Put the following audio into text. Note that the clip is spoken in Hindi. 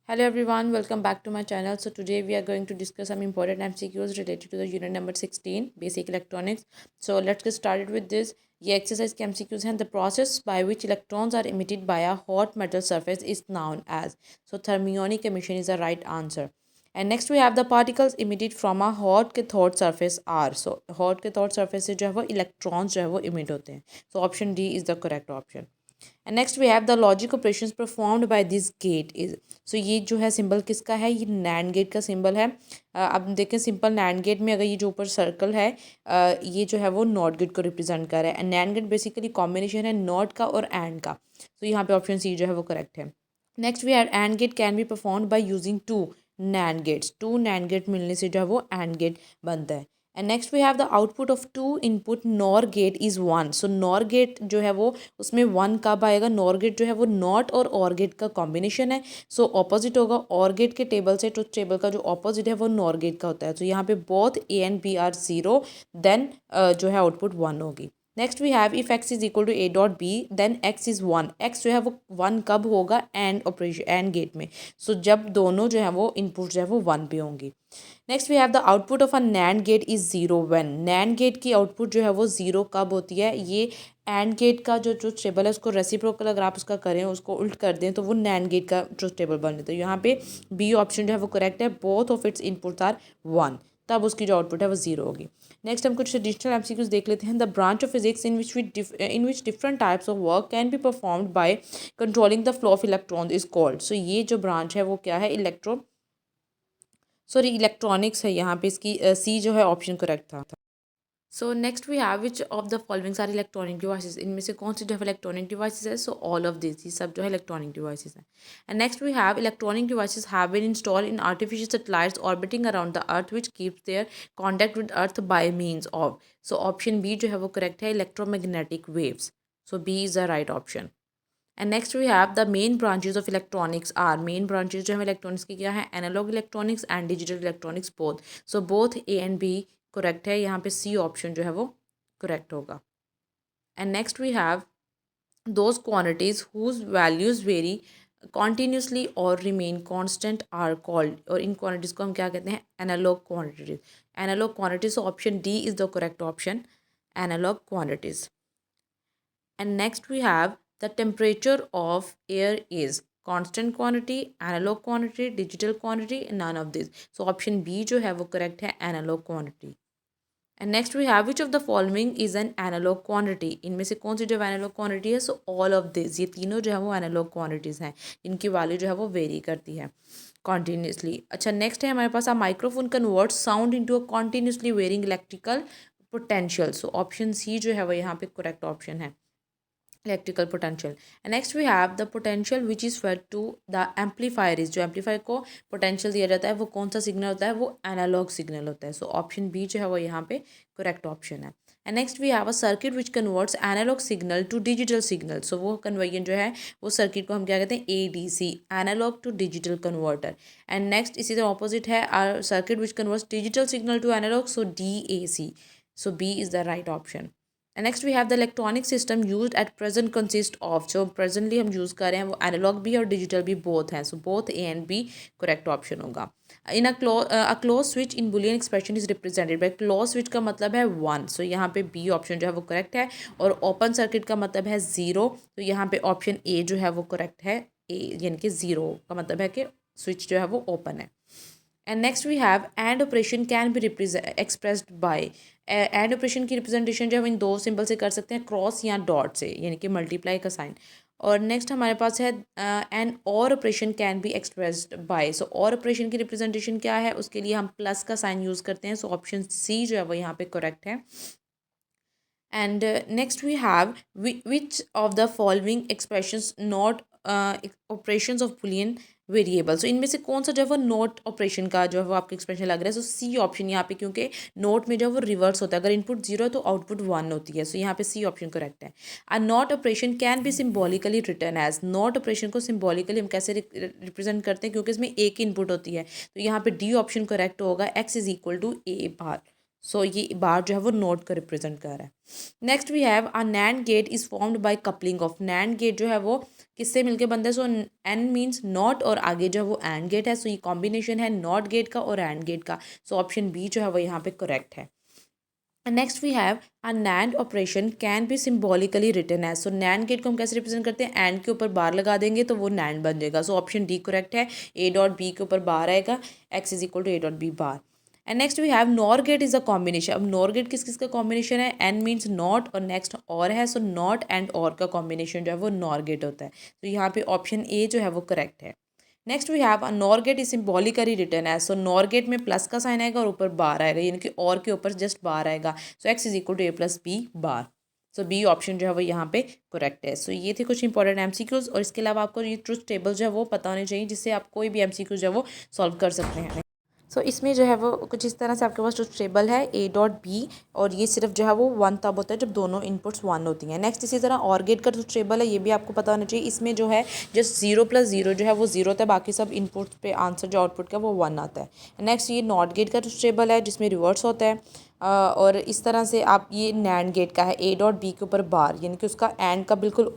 Hello everyone, welcome back to my channel. So today we are going to discuss some important MCQs related to the unit number 16, basic electronics. So let's get started with this. ये exercise के MCQs हैं. The process by which electrons are emitted by a hot metal surface is known as. So thermionic emission is the right answer. And next we have the particles emitted from a hot cathode surface are. So hot cathode surface से जो है वो electrons जो है वो emit होते हैं. So option D is the correct option. And next we have the logic operations performed by this gate is. So ये जो है सिंबल किसका है, ये नैंड गेट का सिंबल है. अब देखें सिंपल नैंड गेट में अगर ये जो ऊपर सर्कल है ये जो है वो नॉट गेट को रिप्रेजेंट कर रहा है. And NAND gate basically combination है नॉट का और एंड का. तो यहाँ पे ऑप्शन सी जो है वो करेक्ट है. Next we have AND gate can be performed by using two NAND gates. Two NAND gate मिलने से जो है वो एंड गेट बनता है. And next we have the output of two input NOR gate is one. So NOR gate जो है वो उसमें वन कब आएगा, नॉर गेट जो है वो नॉट और गेट का कॉम्बिनेशन है. सो ऑपोजिट होगा और गेट के टेबल से. ट्रुथ टेबल का जो ऑपोजिट है वो नॉर गेट का होता है. तो यहाँ पे both A and B are zero, then जो है आउटपुट वन होगी. Next we have if X is equal to A dot B then X is one. X जो है वो वन कब होगा, एंड ऑपरेशन एंड गेट में. सो जब दोनों जो है वो इनपुट जो है वो वन पे होंगी. Next we have the output of a NAND gate is zero when. NAND gate की आउटपुट जो है वो ज़ीरो कब होती है. ये एंड गेट का जो ट्रुथ टेबल है उसको रेसिप्रोकल अगर आप उसका करें, उसको उल्ट कर दें तो वो नैंड गेट का ट्रुथ टेबल बन जाता है. यहाँ पे बी ऑप्शन जो है वो करेक्ट है. Both of its inputs are one, तब उसकी जो आउटपुट है वो ज़ीरो होगी. नेक्स्ट हम कुछ एडिशनल एमसीक्यूज देख लेते हैं. The branch of physics in which different types of work can be performed by controlling the flow of electron is called. So ये जो ब्रांच है वो क्या है, इलेक्ट्रॉनिक्स है. यहाँ पे इसकी सी जो है ऑप्शन करेक्ट था. So next we have which of the followings are electronic devices. इनमें से कौन सी जो है इलेक्ट्रॉनिक डिवाइसेस है. सो ऑल ऑफ दिस, ये सब जो है इलेक्ट्रॉनिक डिवाइसेस हैं. And next we have electronic devices have been install in artificial satellites orbiting around the earth which keeps their contact with earth by means of. So option B जो है वो करेक्ट है, electromagnetic waves. So B is the right option. And next we have the main branches of electronics are. Main branches जो है इलेक्ट्रॉनिक्स की क्या है, analogue electronics and digital electronics both. So both A and B correct है. यहाँ पे सी ऑप्शन जो है वो करेक्ट होगा. And next we have those quantities whose values vary continuously or remain constant are called. और इन क्वांटिटीज़ को हम क्या कहते हैं, analogue quantities. Analogue quantities, option D is the correct option, analogue quantities. And next we have the temperature of air is constant quantity, analog quantity, digital quantity, none of this. So option B जो है वो correct है, analog quantity. And next we have which of the following is an analog quantity. इनमें से कौन सी जो analog quantity है. So all of this, ये तीनों जो है वो analog quantities हैं. इनकी वैल्यू जो है वो वेरी करती है continuously. अच्छा नेक्स्ट है हमारे पास, a microphone converts sound into a continuously varying electrical potential. So option C जो है वो यहाँ पे correct option है, electrical potential. And next we have the potential which is fed to the amplifier is. जो एम्पलीफायर को पोटेंशियल दिया जाता है वो कौन सा सिग्नल होता है, वो एनालॉग सिग्नल होता है. सो ऑप्शन बी जो है वो यहाँ पे करेक्ट ऑप्शन है. And next we have a circuit which converts analog signal to digital signal. So वो कन्वर्जन जो है वो सर्किट को हम क्या कहते हैं, ADC, analogue to digital converter. And next इसी तरह ऑपोजिट है are circuit which converts digital signal to analogue, so DAC. So B is the right option. And next we have the electronic system use at present consist of. जो प्रेजेंटली हम यूज़ कर रहे हैं वो एनालॉग भी और डिजिटल भी बोथ हैं. So both A and B correct option होगा. In a close switch in boolean expression is represented by. Close switch का मतलब है वन. सो यहाँ पे बी ऑप्शन जो है वो करेक्ट है. और ओपन सर्किट का मतलब है ज़ीरो. तो यहाँ पे ऑप्शन ए जो है वो करेक्ट है. ए यानी कि ज़ीरो का मतलब है कि स्विच जो है वो ओपन है. And next we have AND operation can be expressed by. AND operation की रिप्रेजेंटेशन जो हम इन दो सिंबल से कर सकते हैं, क्रॉस या डॉट से, यानी कि मल्टीप्लाई का साइन. और नेक्स्ट हमारे पास है एंड और operation can be expressed by. So और ऑपरेशन की रिप्रेजेंटेशन क्या है, उसके लिए हम प्लस का साइन यूज़ करते हैं. सो ऑप्शन सी जो है वो यहाँ पे करेक्ट है. And next we have which of the following expressions not operations of boolean variable. So इनमें से कौन सा जो है वो नोट ऑपरेशन का जो है वो आपका एक्सप्रेशन लग रहा है. सो सी ऑप्शन यहाँ पे, क्योंकि नोट में जो है वो रिवर्स होता है. अगर इनपुट जीरो है तो आउटपुट वन होती है. सो यहाँ पे सी ऑप्शन करेक्ट है. A NOT operation can be symbolically written as. NOT operation को सिम्बॉलिकली हम कैसे रिप्रेजेंट करते हैं, क्योंकि इसमें एक इनपुट होती है. तो यहाँ पे डी ऑप्शन करेक्ट होगा, एक्स इज इक्वल टू ए बार. सो ये बार जो है वो नोट को रिप्रेजेंट कर रहा है। Next we have a NAND gate is formed by coupling of. NAND gate जो है वो किससे मिलके बनता है? सो एन मीन्स नॉट और आगे जो है वो एंड गेट है। सो ये कॉम्बिनेशन है नॉट गेट का और एंड गेट का। सो ऑप्शन बी जो है वो यहाँ पे करेक्ट है। Next we have a NAND operation can be symbolically written as. So NAND gate को हम कैसे रिप्रेजेंट करते हैं? एंड के ऊपर बार लगा देंगे तो वो नैंड बन जाएगा। सो ऑप्शन डी करेक्ट है। ए डॉट बी के ऊपर बार आएगा, X is equal to A dot B bar. And next we have NOR gate is a combination. अब नॉर गेट किस किस का कॉम्बिनेशन है? एन मीन्स नॉट और नेक्स्ट और है। सो नॉट एंड और का कॉम्बिनेशन जो है वो नॉर गेट होता है। तो यहाँ पे ऑप्शन ए जो है वो करेक्ट है। Next we have a NOR gate is symbolically written as. So NOR gate में प्लस का साइन आएगा और ऊपर बार आएगा, यानी कि और के ऊपर जस्ट बार आएगा। So x is equal to A plus B bar. So B option जो है वो यहाँ पे करेक्ट है। सो ये थे कुछ इंपॉर्टेंट एमसीक्यूज, और इसके अलावा आपको ये ट्रुथ टेबल जो है वो पता होने चाहिए, जिससे आप कोई भी एमसीक्यू जो है वो सॉल्व कर सकते हैं। सो इसमें जो है वो कुछ इस तरह से आपके पास ट्रुथ टेबल है ए डॉट बी, और ये सिर्फ जो है वो वन तब होता है जब दोनों इनपुट्स वन होती हैं। नेक्स्ट इसी तरह और गेट का ट्रुथ टेबल है, ये भी आपको पता होना चाहिए। इसमें जो है जस्ट 0+0 जो है वो 0 होता है, बाकी सब इनपुट्स पे आंसर जो आउटपुट का वो 1 आता है। नेक्स्ट ये नॉट गेट का ट्रुथ टेबल है, जिसमें रिवर्स होता है। और इस तरह से आप ये नैंड गेट का है, ए डॉट बी के ऊपर बार, यानी कि उसका एंड का बिल्कुल